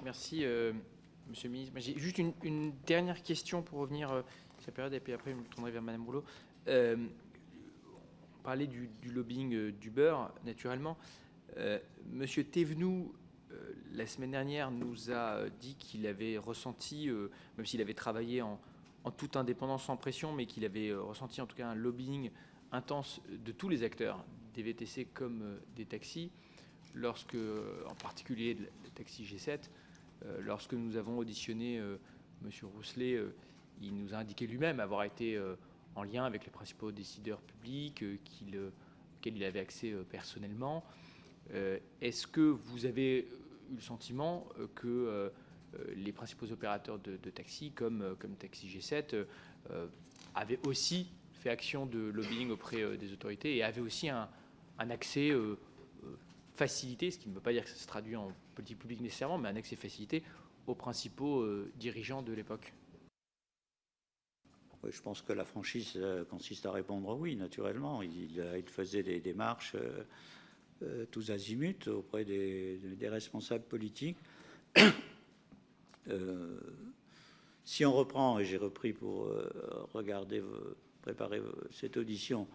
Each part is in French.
Merci, Monsieur le Ministre. J'ai juste une dernière question pour revenir sur la période, et puis après, je me tournerai vers Madame Rouleau. On parlait du lobbying du beurre, naturellement. Monsieur Thévenoud, la semaine dernière, nous a dit qu'il avait ressenti, même s'il avait travaillé en toute indépendance, sans pression, mais qu'il avait ressenti en tout cas un lobbying intense de tous les acteurs, des VTC comme des taxis, lorsque, en particulier le taxi G7, lorsque nous avons auditionné Monsieur Rousselet, il nous a indiqué lui-même avoir été en lien avec les principaux décideurs publics auxquels il avait accès personnellement. Est-ce que vous avez eu le sentiment que les principaux opérateurs de taxi, comme Taxi G7, avaient aussi fait action de lobbying auprès des autorités et avaient aussi un accès facilité, ce qui ne veut pas dire que ça se traduit en politique publique nécessairement, mais un accès facilité aux principaux dirigeants de l'époque? Oui, je pense que la franchise consiste à répondre oui, naturellement. Il faisait des démarches tous azimuts auprès des responsables politiques. Si on reprend, et j'ai repris pour préparer cette audition,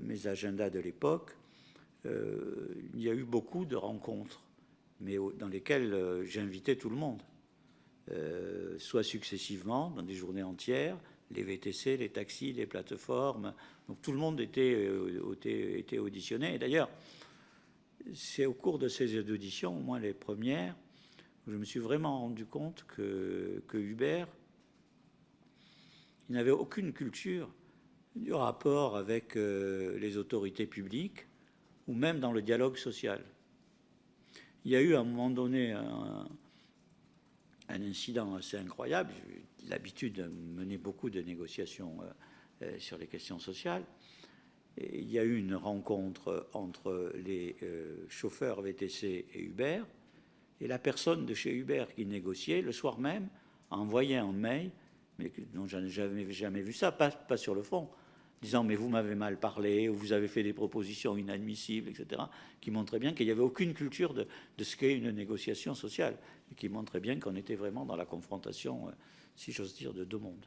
mes agendas de l'époque, il y a eu beaucoup de rencontres, mais dans lesquelles j'invitais tout le monde, soit successivement, dans des journées entières, les VTC, les taxis, les plateformes, donc tout le monde était auditionné. Et d'ailleurs, c'est au cours de ces auditions, au moins les premières, où je me suis vraiment rendu compte que Hubert, il n'avait aucune culture du rapport avec les autorités publiques ou même dans le dialogue social. Il y a eu à un moment donné un incident assez incroyable. J'ai l'habitude de mener beaucoup de négociations sur les questions sociales. Et il y a eu une rencontre entre les chauffeurs VTC et Uber, et la personne de chez Uber qui négociait, le soir même, a envoyé un mail, mais dont je n'avais jamais vu ça, pas sur le fond, disant « mais vous m'avez mal parlé, ou vous avez fait des propositions inadmissibles, etc. », qui montrait bien qu'il n'y avait aucune culture de ce qu'est une négociation sociale, et qui montrait bien qu'on était vraiment dans la confrontation, si j'ose dire, de deux mondes.